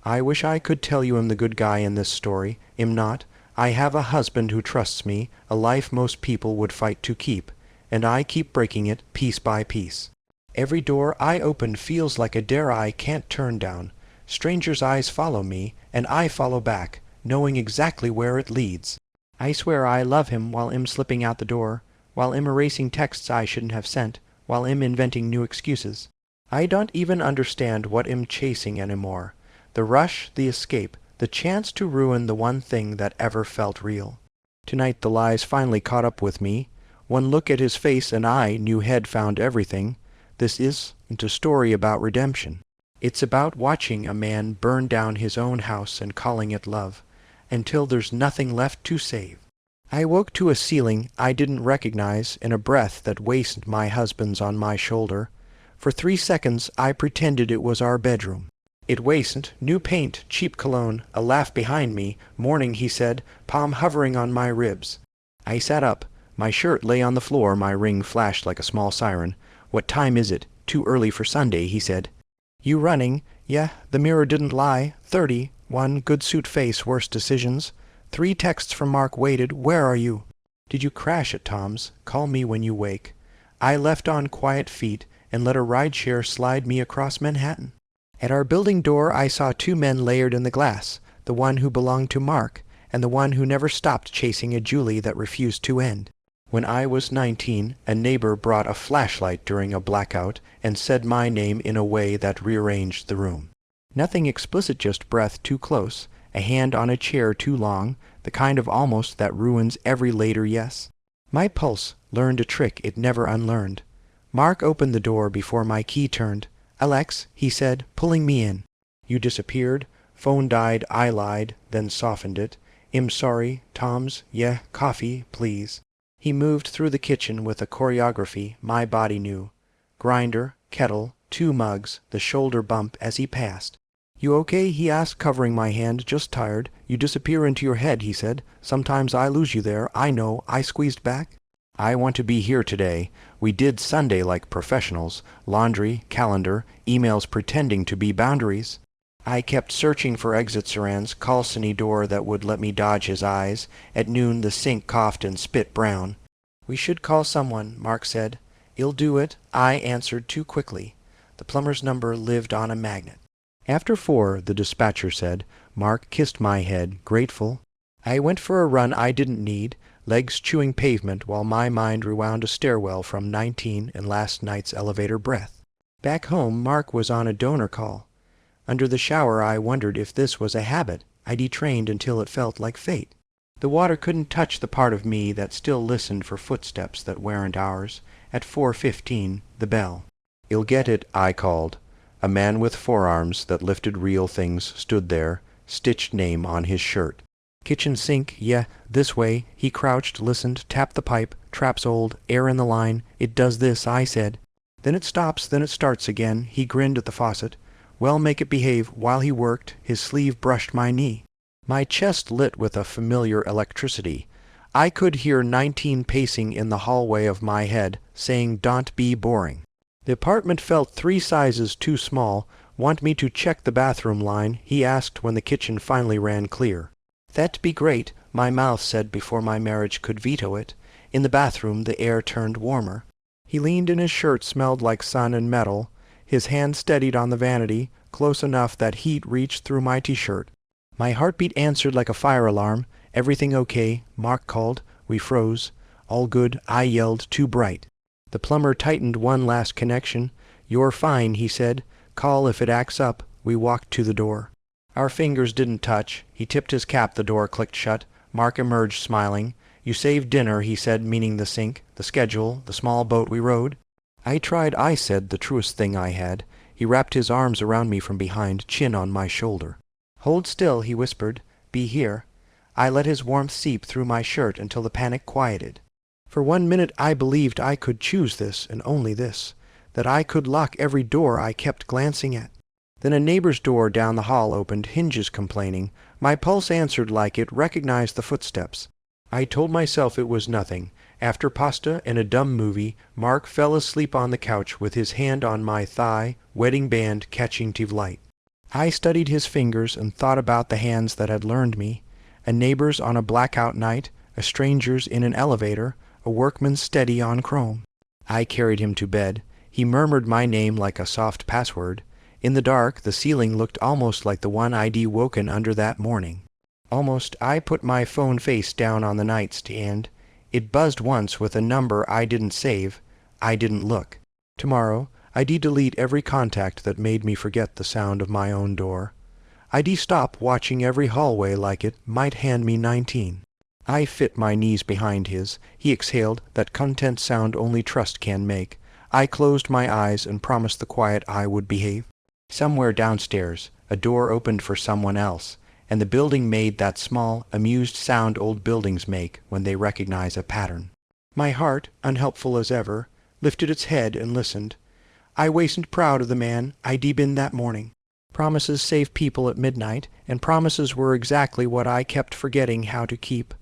I wish I could tell you I'm the good guy in this story. Am not. I have a husband who trusts me, a life most people would fight to keep, and I keep breaking it piece by piece. Every door I open feels like a dare I can't turn down. Strangers' eyes follow me, and I follow back, knowing exactly where it leads. I swear I love him while I'm slipping out the door, while I'm erasing texts I shouldn't have sent, while I'm inventing new excuses. I don't even understand what I'm chasing anymore. The rush, the escape, the chance to ruin the one thing that ever felt real. Tonight the lies finally caught up with me. One look at his face and I knew he'd found everything. This isn't a story about redemption. It's about watching a man burn down his own house and calling it love, until there's nothing left to save. I woke to a ceiling I didn't recognize and a breath that wasted my husband's on my shoulder. For 3 seconds I pretended it was our bedroom. It wasn't. New paint, cheap cologne, a laugh behind me. Morning, he said, palm hovering on my ribs. I sat up. My shirt lay on the floor, my ring flashed like a small siren. What time is it? Too early for Sunday, he said. You running? Yeah, the mirror didn't lie. 30. 1, good suit face, worst decisions. 3 texts from Mark waited. Where are you? Did you crash at Tom's? Call me when you wake. I left on quiet feet and let a rideshare slide me across Manhattan. At our building door I saw 2 men layered in the glass, the one who belonged to Mark, and the one who never stopped chasing a Julie that refused to end. When I was 19, a neighbor brought a flashlight during a blackout and said my name in a way that rearranged the room. Nothing explicit, just breath too close, a hand on a chair too long, the kind of almost that ruins every later yes. My pulse learned a trick it never unlearned. Mark opened the door before my key turned. Alex, he said, pulling me in. You disappeared. Phone died, I lied, then softened it. I'm sorry, Tom's, yeah, coffee, please. He moved through the kitchen with a choreography my body knew. Grinder, kettle, 2 mugs, the shoulder bump as he passed. You okay? He asked, covering my hand. Just tired. You disappear into your head, he said. Sometimes I lose you there. I know. I squeezed back. I want to be here today. We did Sunday like professionals. Laundry, calendar, emails pretending to be boundaries. I kept searching for exit Saran's Carlson-y door that would let me dodge his eyes. At noon the sink coughed and spit brown. We should call someone, Mark said. I'll do it, I answered too quickly. The plumber's number lived on a magnet. After 4, the dispatcher said. Mark kissed my head, grateful. I went for a run I didn't need, legs chewing pavement while my mind rewound a stairwell from 19 and last night's elevator breath. Back home, Mark was on a donor call. Under the shower I wondered if this was a habit I detrained until it felt like fate. The water couldn't touch the part of me that still listened for footsteps that weren't ours. At 4:15, the bell. You'll get it, I called. A man with forearms that lifted real things stood there, stitched name on his shirt. Kitchen sink, yeah, this way. He crouched, listened, tapped the pipe. Trap's old, air in the line. It does this, I said. Then it stops, then it starts again. He grinned at the faucet. Well, make it behave. While he worked, his sleeve brushed my knee. My chest lit with a familiar electricity. I could hear 19 pacing in the hallway of my head, saying, "Don't be boring." The apartment felt 3 sizes too small. Want me to check the bathroom line? He asked when the kitchen finally ran clear. That'd be great, my mouth said before my marriage could veto it. In the bathroom the air turned warmer. He leaned and his shirt smelled like sun and metal. His hand steadied on the vanity, close enough that heat reached through my t-shirt. My heartbeat answered like a fire alarm. Everything okay? Mark called. We froze. All good, I yelled, too bright. The plumber tightened one last connection. You're fine, he said. Call if it acts up. We walked to the door. Our fingers didn't touch. He tipped his cap, the door clicked shut. Mark emerged smiling. You saved dinner, he said, meaning the sink, the schedule, the small boat we rowed. I tried, I said, the truest thing I had. He wrapped his arms around me from behind, chin on my shoulder. Hold still, he whispered. Be here. I let his warmth seep through my shirt until the panic quieted. For 1 minute I believed I could choose this and only this, that I could lock every door I kept glancing at. Then a neighbor's door down the hall opened, hinges complaining. My pulse answered like it recognized the footsteps. I told myself it was nothing. After pasta and a dumb movie, Mark fell asleep on the couch with his hand on my thigh, wedding band catching to light. I studied his fingers and thought about the hands that had learned me, a neighbor's on a blackout night, a stranger's in an elevator, a workman's steady on chrome. I carried him to bed. He murmured my name like a soft password. In the dark, the ceiling looked almost like the one I'd woken under that morning. Almost, I put my phone face down on the nightstand. It buzzed once with a number I didn't save. I didn't look. Tomorrow, I'd delete every contact that made me forget the sound of my own door. I'd stop watching every hallway like it might hand me 19. I fit my knees behind his. He exhaled that content sound only trust can make. I closed my eyes and promised the quiet I would behave. Somewhere downstairs, a door opened for someone else, and the building made that small, amused sound old buildings make when they recognize a pattern. My heart, unhelpful as ever, lifted its head and listened. I wasn't proud of the man I'd been that morning. Promises save people at midnight, and promises were exactly what I kept forgetting how to keep.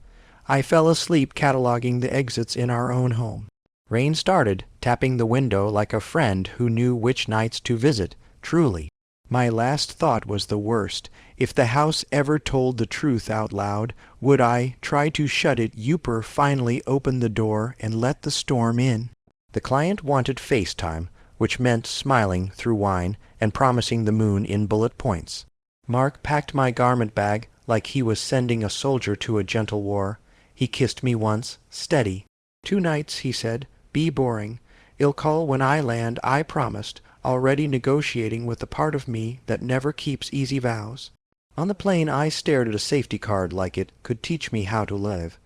I fell asleep cataloging the exits in our own home. Rain started, tapping the window like a friend who knew which nights to visit, truly. My last thought was the worst. If the house ever told the truth out loud, would I try to shut it? Youper finally opened the door and let the storm in. The client wanted FaceTime, which meant smiling through wine and promising the moon in bullet points. Mark packed my garment bag like he was sending a soldier to a gentle war. He kissed me once, steady. 2 nights, he said, be boring. I'll call when I land, I promised, already negotiating with the part of me that never keeps easy vows. On the plane I stared at a safety card like it could teach me how to live.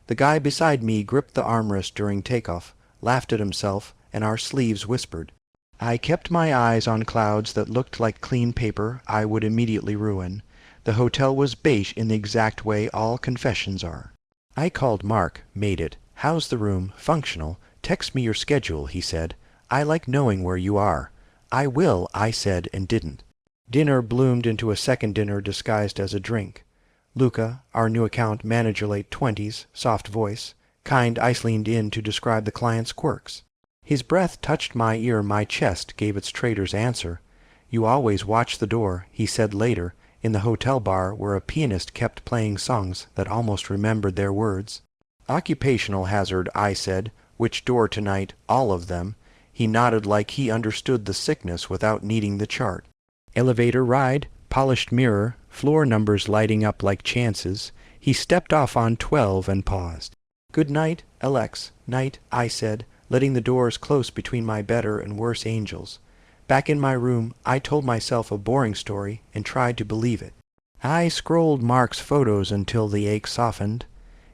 The guy beside me gripped the armrest during takeoff, laughed at himself, and our sleeves whispered. I kept my eyes on clouds that looked like clean paper I would immediately ruin. The hotel was beige in the exact way all confessions are. I called Mark, made it. How's the room? Functional. Text me your schedule, he said. I like knowing where you are. I will, I said, and didn't. Dinner bloomed into a second dinner disguised as a drink. Luca, our new account manager, late 20s, soft voice. Kind ice leaned in to describe the client's quirks. His breath touched my ear, my chest gave its traitor's answer. You always watch the door, he said later, in the hotel bar where a pianist kept playing songs that almost remembered their words. Occupational hazard, I said. Which door tonight? All of them. He nodded like he understood the sickness without needing the chart. Elevator ride, polished mirror, floor numbers lighting up like chances. He stepped off on 12 and paused. Good night, Alex. Night, I said, letting the doors close between my better and worse angels. Back in my room, I told myself a boring story and tried to believe it. I scrolled Mark's photos until the ache softened.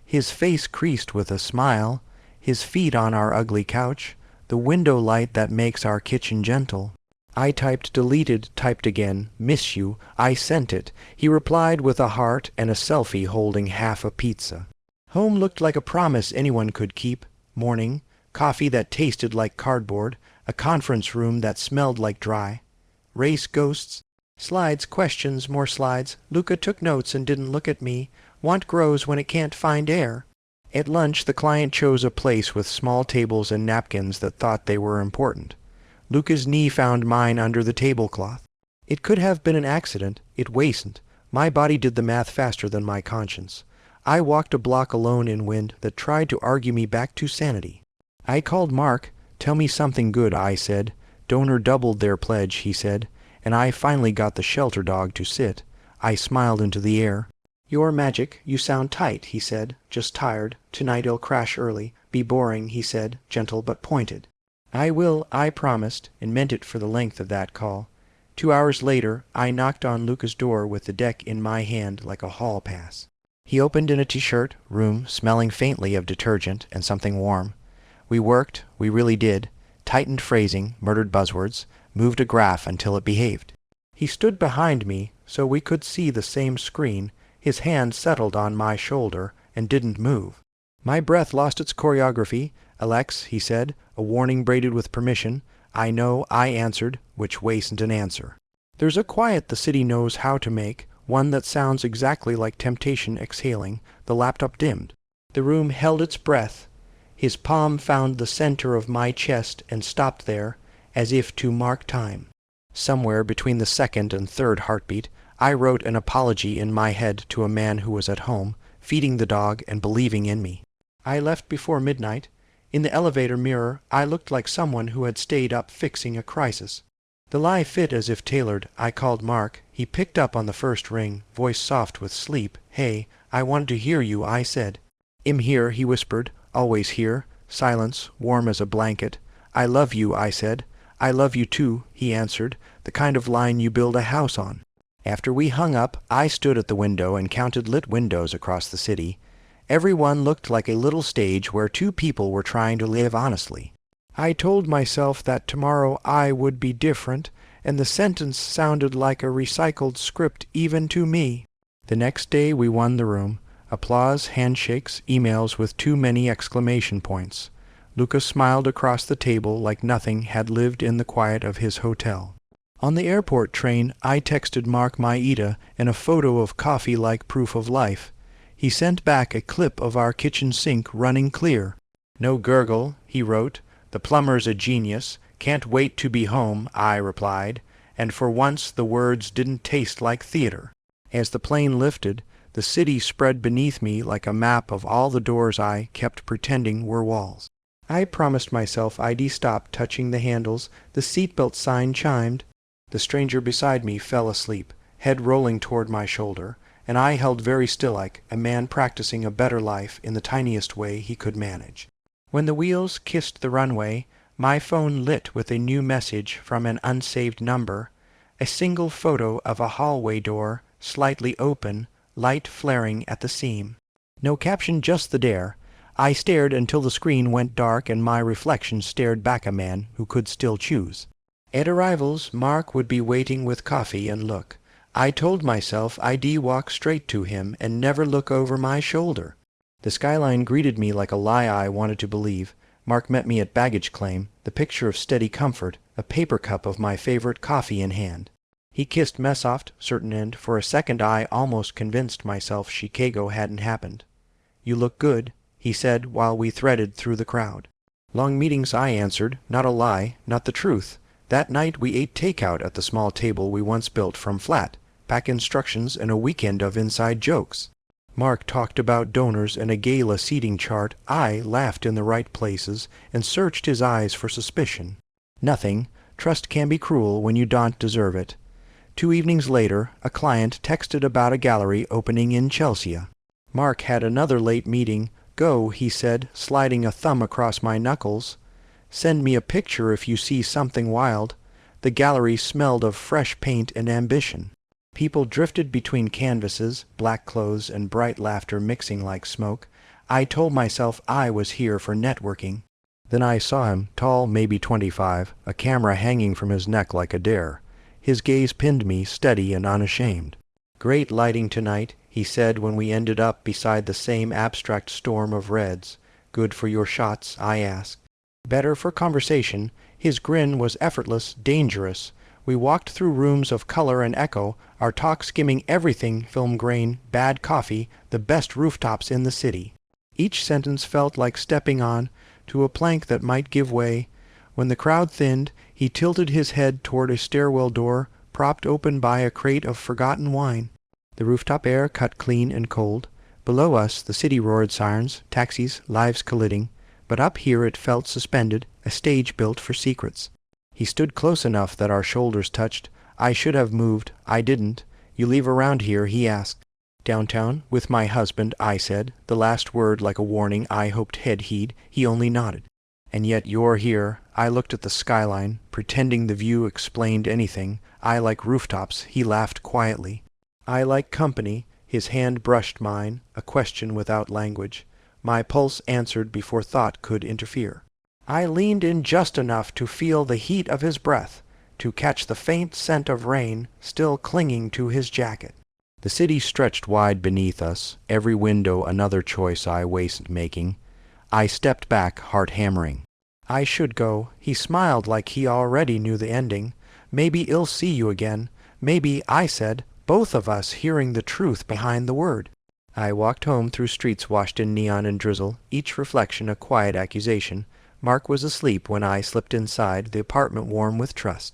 His face creased with a smile, his feet on our ugly couch, the window light that makes our kitchen gentle. I typed deleted, typed again, miss you, I sent it. He replied with a heart and a selfie holding half a pizza. Home looked like a promise anyone could keep. Morning, coffee that tasted like cardboard, a conference room that smelled like dry. Race ghosts. Slides, questions, more slides. Luca took notes and didn't look at me. Want grows when it can't find air. At lunch, the client chose a place with small tables and napkins that thought they were important. Luca's knee found mine under the tablecloth. It could have been an accident. It wasn't. My body did the math faster than my conscience. I walked a block alone in wind that tried to argue me back to sanity. I called Mark. Tell me something good, I said. Donor doubled their pledge, he said, and I finally got the shelter dog to sit. I smiled into the air. You're magic. You sound tight, he said. Just tired. Tonight I'll crash early. Be boring, he said, gentle but pointed. I will, I promised, and meant it for the length of that call. 2 hours later, I knocked on Luca's door with the deck in my hand like a hall pass. He opened in a t-shirt, room smelling faintly of detergent and something warm. We worked, we really did, tightened phrasing, murdered buzzwords, moved a graph until it behaved. He stood behind me so we could see the same screen. His hand settled on my shoulder and didn't move. My breath lost its choreography. Alex, he said, a warning braided with permission. I know, I answered, which wasn't an answer. There's a quiet the city knows how to make, one that sounds exactly like temptation exhaling. The laptop dimmed. The room held its breath. His palm found the center of my chest and stopped there, as if to mark time. Somewhere between the second and third heartbeat, I wrote an apology in my head to a man who was at home, feeding the dog and believing in me. I left before midnight. In the elevator mirror, I looked like someone who had stayed up fixing a crisis. The lie fit as if tailored. I called Mark. He picked up on the first ring, voice soft with sleep. "Hey, I wanted to hear you," I said. "I'm here," he whispered. "Always here." Silence, warm as a blanket. "I love you," I said. "I love you too," he answered, "the kind of line you build a house on." After we hung up, I stood at the window and counted lit windows across the city. Every one looked like a little stage where two people were trying to live honestly. I told myself that tomorrow I would be different, and the sentence sounded like a recycled script even to me. The next day we won the room. Applause, handshakes, emails with too many exclamation points. Lucas smiled across the table like nothing had lived in the quiet of his hotel. On the airport train, I texted Mark Maeda and a photo of coffee like proof of life. He sent back a clip of our kitchen sink running clear. "No gurgle," he wrote. "The plumber's a genius. Can't wait to be home," I replied, and for once the words didn't taste like theater. As the plane lifted, the city spread beneath me like a map of all the doors I kept pretending were walls. I promised myself I'd stop touching the handles. The seatbelt sign chimed. The stranger beside me fell asleep, head rolling toward my shoulder, and I held very still like a man practicing a better life in the tiniest way he could manage. When the wheels kissed the runway, my phone lit with a new message from an unsaved number, a single photo of a hallway door, slightly open, light flaring at the seam. No caption, just the dare. I stared until the screen went dark and my reflection stared back a man who could still choose. At arrivals, Mark would be waiting with coffee and look. I told myself I'd walk straight to him and never look over my shoulder. The skyline greeted me like a lie I wanted to believe. Mark met me at baggage claim, the picture of steady comfort, a paper cup of my favorite coffee in hand. He kissed Messoft, certain end. For a second I almost convinced myself Chicago hadn't happened. "You look good," he said while we threaded through the crowd. "Long meetings," I answered. Not a lie, not the truth. That night we ate takeout at the small table we once built from flat, pack instructions and a weekend of inside jokes. Mark talked about donors and a gala seating chart. I laughed in the right places and searched his eyes for suspicion. Nothing. Trust can be cruel when you don't deserve it. 2 evenings later, a client texted about a gallery opening in Chelsea. Mark had another late meeting. "Go," he said, sliding a thumb across my knuckles. "Send me a picture if you see something wild." The gallery smelled of fresh paint and ambition. People drifted between canvases, black clothes and bright laughter mixing like smoke. I told myself I was here for networking. Then I saw him, tall, maybe 25, a camera hanging from his neck like a dare. His gaze pinned me, steady and unashamed. "Great lighting tonight," he said when we ended up beside the same abstract storm of reds. "Good for your shots?" I asked. Better for conversation. His grin was effortless, dangerous. We walked through rooms of color and echo, our talk skimming everything: film grain, bad coffee, the best rooftops in the city. Each sentence felt like stepping on to a plank that might give way. When the crowd thinned, he tilted his head toward a stairwell door, propped open by a crate of forgotten wine. The rooftop air cut clean and cold. Below us the city roared sirens, taxis, lives colliding. But up here it felt suspended, a stage built for secrets. He stood close enough that our shoulders touched. I should have moved. I didn't. "You leave around here?" he asked. "Downtown, with my husband," I said, the last word like a warning I hoped he'd heed. He only nodded. "And yet you're here." I looked at the skyline, pretending the view explained anything. "I like rooftops." He laughed quietly. "I like company." His hand brushed mine, a question without language. My pulse answered before thought could interfere. I leaned in just enough to feel the heat of his breath, to catch the faint scent of rain still clinging to his jacket. The city stretched wide beneath us, every window another choice I wasted making. I stepped back, heart hammering. "I should go." He smiled like he already knew the ending. "Maybe I'll see you again." "Maybe," I said, both of us hearing the truth behind the word. I walked home through streets washed in neon and drizzle, each reflection a quiet accusation. Mark was asleep when I slipped inside, the apartment warm with trust.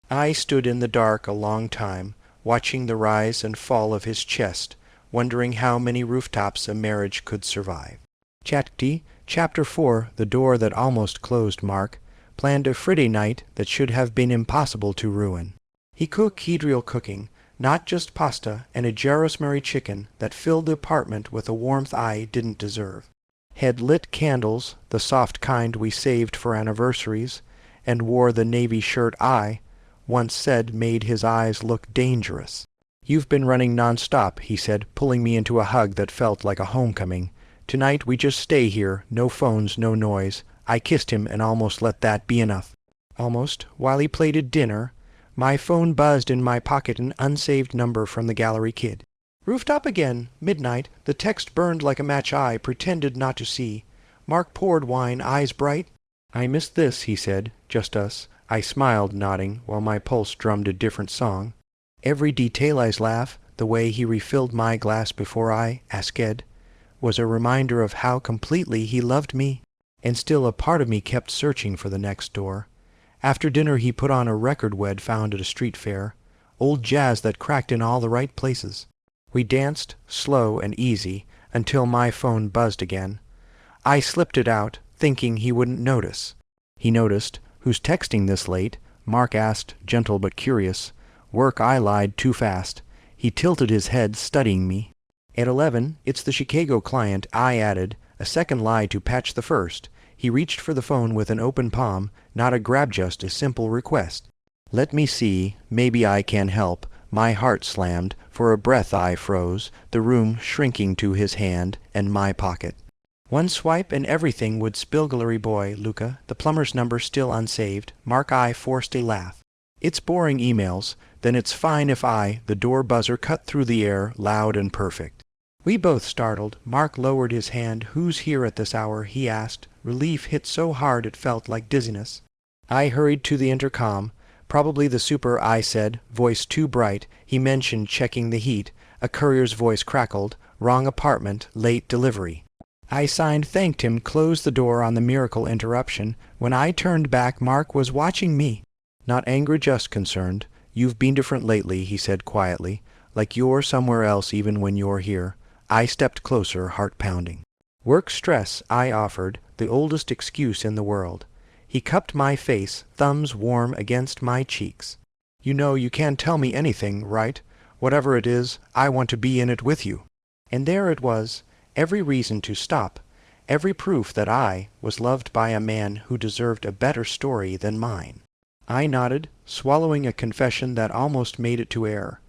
I stood in the dark a long time, watching the rise and fall of his chest, wondering how many rooftops a marriage could survive. Chapter 4 The Door That Almost Closed. Mark planned a Friday night that should have been impossible to ruin. He cooked Kedriel cooking, not just pasta, and a gyrosmery chicken that filled the apartment with a warmth I didn't deserve. Had lit candles, the soft kind we saved for anniversaries, and wore the navy shirt I once said made his eyes look dangerous. "You've been running non-stop," he said, pulling me into a hug that felt like a homecoming. "Tonight we just stay here, no phones, no noise." I kissed him and almost let that be enough. Almost, while he plated dinner, my phone buzzed in my pocket, an unsaved number from the gallery kid. "Rooftop again, midnight." The text burned like a match I pretended not to see. Mark poured wine, eyes bright. "I missed this," he said, "just us." I smiled, nodding, while my pulse drummed a different song. Every detail I's laugh, the way he refilled my glass before I asked, was a reminder of how completely he loved me. And still a part of me kept searching for the next door. After dinner he put on a record we'd found at a street fair, old jazz that cracked in all the right places. We danced, slow and easy, until my phone buzzed again. I slipped it out, thinking he wouldn't notice. He noticed. "Who's texting this late?" Mark asked, gentle but curious. "Work," I lied, too fast. He tilted his head, studying me. "At 11, it's the Chicago client," I added, a second lie to patch the first. He reached for the phone with an open palm, not a grab, just a simple request. "Let me see, maybe I can help." My heart slammed. For a breath I froze, the room shrinking to his hand and my pocket. One swipe and everything would spill. Gallery boy, Luca, the plumber's number still unsaved. Mark I forced a laugh. "It's boring emails. Then it's fine if I..." The door buzzer cut through the air, loud and perfect. We both startled. Mark lowered his hand. "Who's here at this hour?" he asked. Relief hit so hard it felt like dizziness. I hurried to the intercom. "Probably the super," I said, voice too bright. He mentioned checking the heat. A courier's voice crackled. "Wrong apartment, late delivery." I signed, thanked him, closed the door on the miracle interruption. When I turned back, Mark was watching me. Not angry, just concerned. "You've been different lately," he said quietly. "Like you're somewhere else even when you're here." I stepped closer, heart pounding. "Work stress," I offered, the oldest excuse in the world. He cupped my face, thumbs warm against my cheeks. "You know you can't tell me anything, right? Whatever it is, I want to be in it with you." And there it was, every reason to stop, every proof that I was loved by a man who deserved a better story than mine. I nodded, swallowing a confession that almost made it to air.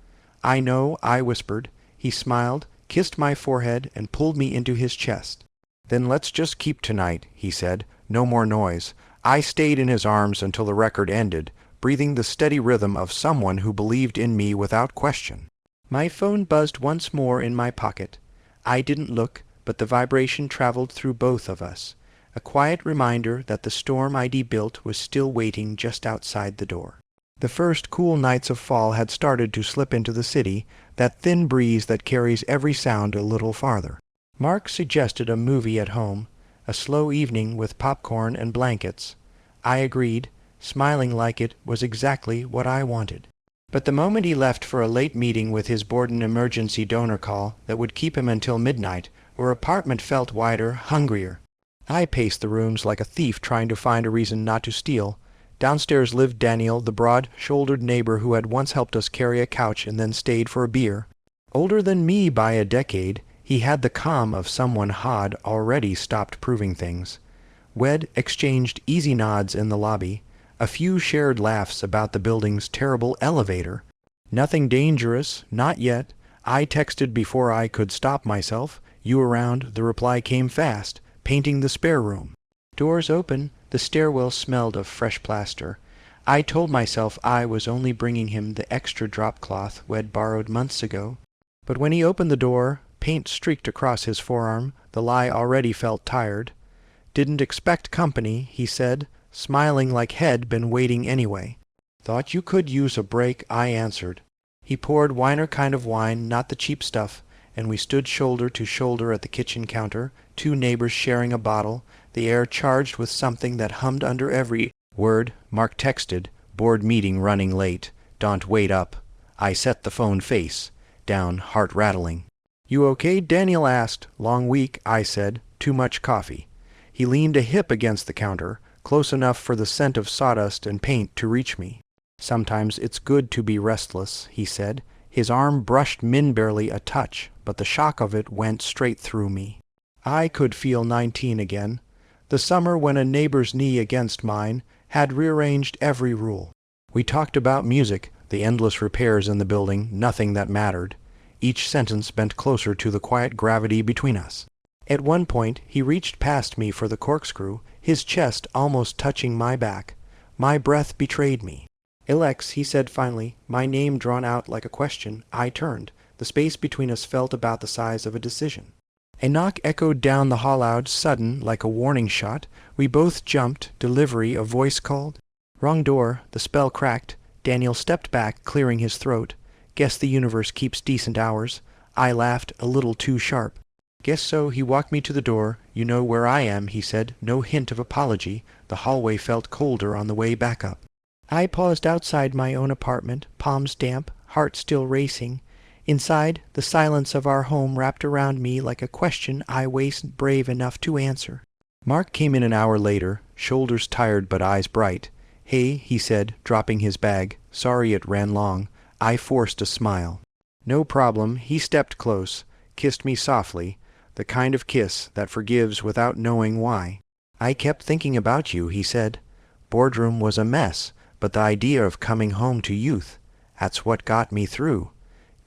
"I know," I whispered. He smiled, kissed my forehead, and pulled me into his chest. "Then let's just keep tonight," he said. "No more noise." I stayed in his arms until the record ended, breathing the steady rhythm of someone who believed in me without question. My phone buzzed once more in my pocket. I didn't look, but the vibration traveled through both of us, a quiet reminder that the storm I'd built was still waiting just outside the door. The first cool nights of fall had started to slip into the city, that thin breeze that carries every sound a little farther. Mark suggested a movie at home, a slow evening with popcorn and blankets. I agreed, smiling like it was exactly what I wanted. But the moment he left for a late meeting with his board, an emergency donor call that would keep him until midnight, our apartment felt wider, hungrier. I paced the rooms like a thief trying to find a reason not to steal. Downstairs lived Daniel, the broad-shouldered neighbor who had once helped us carry a couch and then stayed for a beer. Older than me by a decade, he had the calm of someone had already stopped proving things. We'd exchanged easy nods in the lobby, a few shared laughs about the building's terrible elevator. "Nothing dangerous, not yet." I texted before I could stop myself. "You around?" The reply came fast. "Painting the spare room." Doors open. The stairwell smelled of fresh plaster. I told myself I was only bringing him the extra drop cloth we'd borrowed months ago. But when he opened the door, paint streaked across his forearm. The lie already felt tired. "Didn't expect company," he said, smiling like he'd been waiting anyway. "Thought you could use a break," I answered. He poured Weiner kind of wine, not the cheap stuff, and we stood shoulder to shoulder at the kitchen counter, two neighbors sharing a bottle, the air charged with something that hummed under every word. Mark texted, Board meeting running late. Don't wait up. I set the phone face down, heart rattling. You okay? Daniel asked. Long week, I said. Too much coffee. He leaned a hip against the counter, close enough for the scent of sawdust and paint to reach me. Sometimes it's good to be restless, he said. His arm brushed Min barely a touch, but the shock of it went straight through me. I could feel 19 again. The summer when a neighbor's knee against mine had rearranged every rule. We talked about music, the endless repairs in the building, nothing that mattered. Each sentence bent closer to the quiet gravity between us. At one point he reached past me for the corkscrew, his chest almost touching my back. My breath betrayed me. Alex, he said finally, my name drawn out like a question. I turned. The space between us felt about the size of a decision. A knock echoed down the hall out, sudden, like a warning shot. We both jumped. Delivery, a voice called. Wrong door. The spell cracked. Daniel stepped back, clearing his throat. Guess the universe keeps decent hours. I laughed, a little too sharp. Guess so. He walked me to the door. You know where I am, he said. No hint of apology. The hallway felt colder on the way back up. I paused outside my own apartment, palms damp, heart still racing. Inside, the silence of our home wrapped around me like a question I wasn't brave enough to answer. Mark came in an hour later, shoulders tired but eyes bright. Hey, he said, dropping his bag. Sorry it ran long. I forced a smile. No problem. He stepped close, kissed me softly, the kind of kiss that forgives without knowing why. I kept thinking about you, he said. Boardroom was a mess, but the idea of coming home to youth, that's what got me through.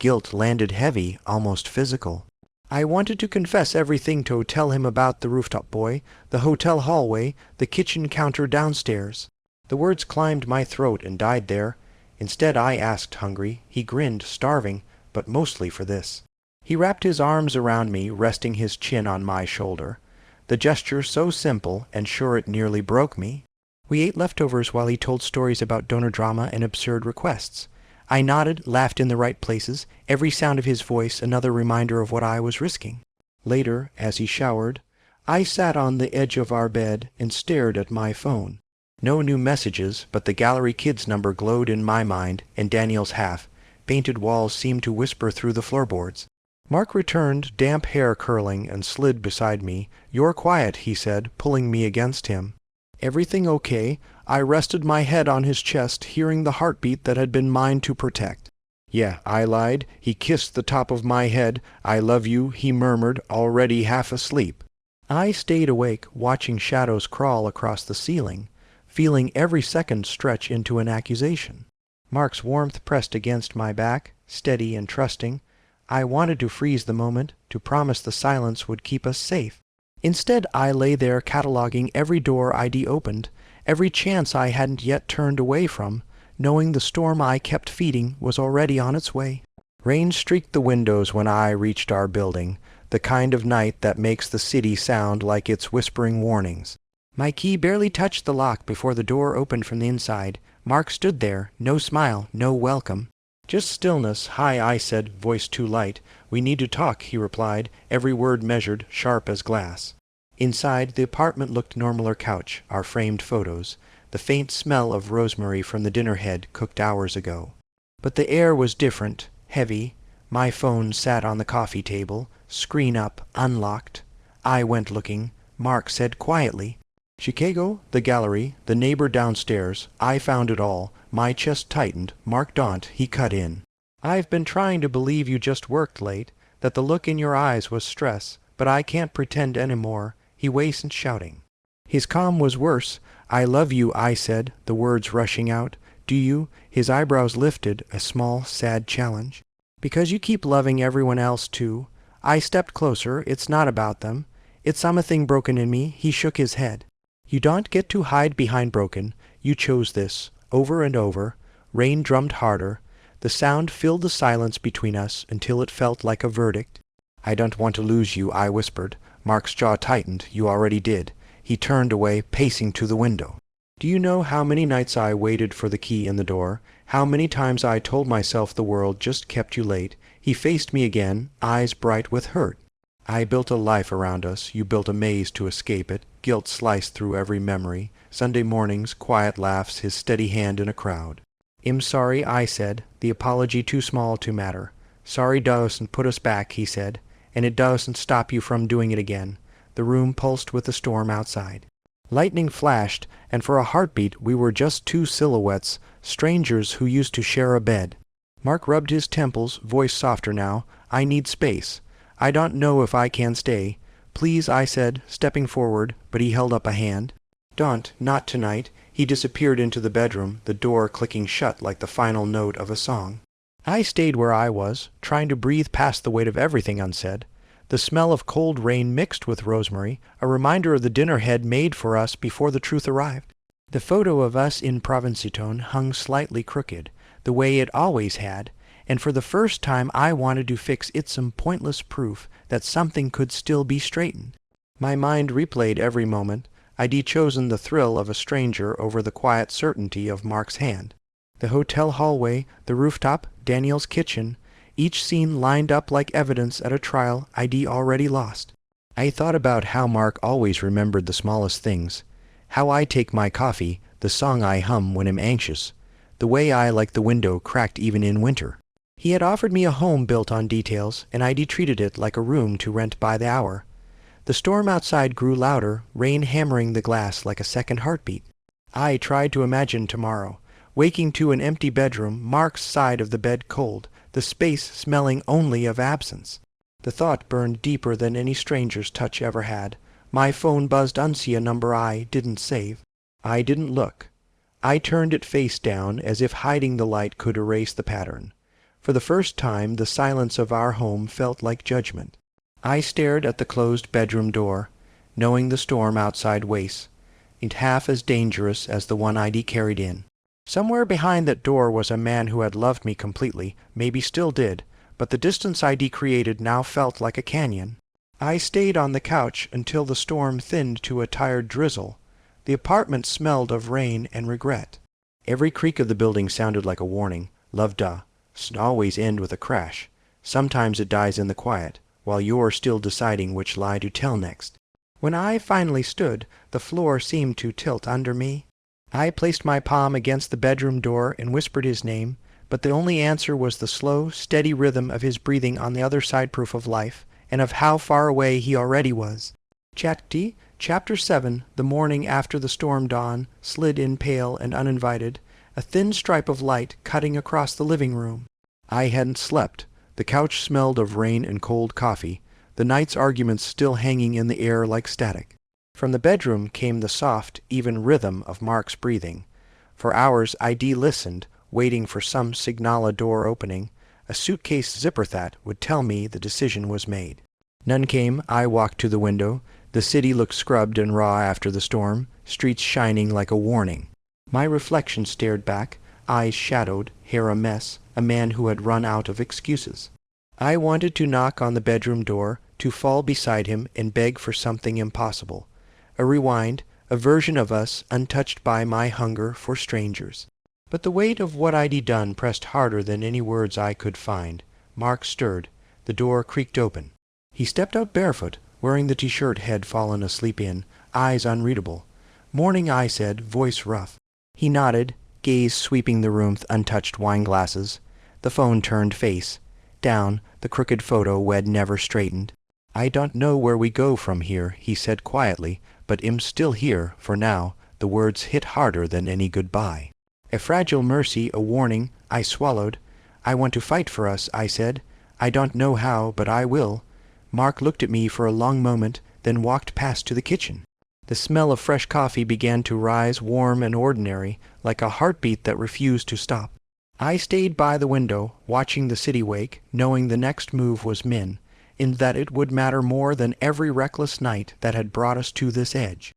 Guilt landed heavy, almost physical. I wanted to confess everything, to tell him about the rooftop boy, the hotel hallway, the kitchen counter downstairs. The words climbed my throat and died there. Instead I asked, hungry. He grinned, starving, but mostly for this. He wrapped his arms around me, resting his chin on my shoulder. The gesture so simple, and sure it nearly broke me. We ate leftovers while he told stories about donor drama and absurd requests. I nodded, laughed in the right places, every sound of his voice another reminder of what I was risking. Later, as he showered, I sat on the edge of our bed and stared at my phone. No new messages, but the gallery kids number glowed in my mind, and Daniel's half. Painted walls seemed to whisper through the floorboards. Mark returned, damp hair curling, and slid beside me. You're quiet, he said, pulling me against him. Everything okay? I rested my head on his chest, hearing the heartbeat that had been mine to protect. Yeah, I lied. He kissed the top of my head. I love you, he murmured, already half asleep. I stayed awake, watching shadows crawl across the ceiling, feeling every second stretch into an accusation. Mark's warmth pressed against my back, steady and trusting. I wanted to freeze the moment, to promise the silence would keep us safe. Instead, I lay there cataloging every door I'd opened, every chance I hadn't yet turned away from, knowing the storm I kept feeding was already on its way. Rain streaked the windows when I reached our building, the kind of night that makes the city sound like it's whispering warnings. My key barely touched the lock before the door opened from the inside. Mark stood there, no smile, no welcome. Just stillness. Hi, I said, voice too light. We need to talk, he replied, every word measured, sharp as glass. Inside, the apartment looked normaler couch, our framed photos, the faint smell of rosemary from the dinner head cooked hours ago. But the air was different, heavy. My phone sat on the coffee table, screen up, unlocked. I went looking. Mark said quietly, Chicago, the gallery, the neighbor downstairs. I found it all. My chest tightened. Mark Daunt, he cut in. I've been trying to believe you just worked late, that the look in your eyes was stress, but I can't pretend any more. He wasn't shouting. His calm was worse. I love you, I said, the words rushing out. Do you? His eyebrows lifted, a small, sad challenge. Because you keep loving everyone else too. I stepped closer. It's not about them. It's something broken in me. He shook his head. You don't get to hide behind broken. You chose this. Over and over. Rain drummed harder. The sound filled the silence between us until it felt like a verdict. I don't want to lose you, I whispered. Mark's jaw tightened. You already did. He turned away, pacing to the window. Do you know how many nights I waited for the key in the door? How many times I told myself the world just kept you late? He faced me again, eyes bright with hurt. I built a life around us. You built a maze to escape it. guilt sliced through every memory, Sunday mornings, quiet laughs, his steady hand in a crowd. "I'm sorry," I said, the apology too small to matter. "Sorry doesn't put us back," he said, "and it doesn't stop you from doing it again." The room pulsed with the storm outside. Lightning flashed, and for a heartbeat we were just two silhouettes, strangers who used to share a bed. Mark rubbed his temples, voice softer now. "I need space. I don't know if I can stay." "Please," I said, stepping forward, but he held up a hand. "Don't, not tonight." He disappeared into the bedroom, the door clicking shut like the final note of a song. I stayed where I was, trying to breathe past the weight of everything unsaid. The smell of cold rain mixed with rosemary, a reminder of the dinner Head made for us before the truth arrived. The photo of us in Provincetown hung slightly crooked, the way it always had, and for the first time I wanted to fix it some pointless proof that something could still be straightened. My mind replayed every moment. I'd chosen the thrill of a stranger over the quiet certainty of Mark's hand. The hotel hallway, the rooftop, Daniel's kitchen, each scene lined up like evidence at a trial I'd already lost. I thought about how Mark always remembered the smallest things, how I take my coffee, the song I hum when I'm anxious, the way I like the window cracked even in winter. He had offered me a home built on details, and I'd treated it like a room to rent by the hour. The storm outside grew louder, rain hammering the glass like a second heartbeat. I tried to imagine tomorrow, waking to an empty bedroom, Mark's side of the bed cold, the space smelling only of absence. The thought burned deeper than any stranger's touch ever had. My phone buzzed unseen a number I didn't save. I didn't look. I turned it face down, as if hiding the light could erase the pattern. For the first time, the silence of our home felt like judgment. I stared at the closed bedroom door, knowing the storm outside wastes, and half as dangerous as the one I'd carried in. Somewhere behind that door was a man who had loved me completely, maybe still did, but the distance I'd created now felt like a canyon. I stayed on the couch until the storm thinned to a tired drizzle. The apartment smelled of rain and regret. Every creak of the building sounded like a warning. Love doesn't always end with a crash. Sometimes it dies in the quiet, while you're still deciding which lie to tell next. When I finally stood, the floor seemed to tilt under me. I placed my palm against the bedroom door and whispered his name, but the only answer was the slow, steady rhythm of his breathing on the other side proof of life, and of how far away he already was. Chapter 7, the morning after the storm dawn, slid in pale and uninvited, a thin stripe of light cutting across the living room. I hadn't slept. The couch smelled of rain and cold coffee, the night's arguments still hanging in the air like static. From the bedroom came the soft, even rhythm of Mark's breathing. For hours I'd listened, waiting for some signal door opening. A suitcase zipper that would tell me the decision was made. None came. I walked to the window. The city looked scrubbed and raw after the storm, streets shining like a warning. My reflection stared back, eyes shadowed, hair a mess, a man who had run out of excuses. I wanted to knock on the bedroom door, to fall beside him and beg for something impossible. A rewind, a version of us untouched by my hunger for strangers. But the weight of what I'd done pressed harder than any words I could find. Mark stirred. The door creaked open. He stepped out barefoot, wearing the t-shirt he'd fallen asleep in, eyes unreadable. "Morning," I said, voice rough. He nodded, gaze sweeping the room with untouched wine glasses. The phone turned face. Down, the crooked photo we'd never straightened. "I don't know where we go from here," he said quietly, "but I'm still here, for now." The words hit harder than any goodbye. A fragile mercy, a warning, I swallowed. "I want to fight for us," I said. "I don't know how, but I will." Mark looked at me for a long moment, then walked past to the kitchen. The smell of fresh coffee began to rise, warm and ordinary, like a heartbeat that refused to stop. I stayed by the window, watching the city wake, knowing the next move was Min, in that it would matter more than every reckless night that had brought us to this edge.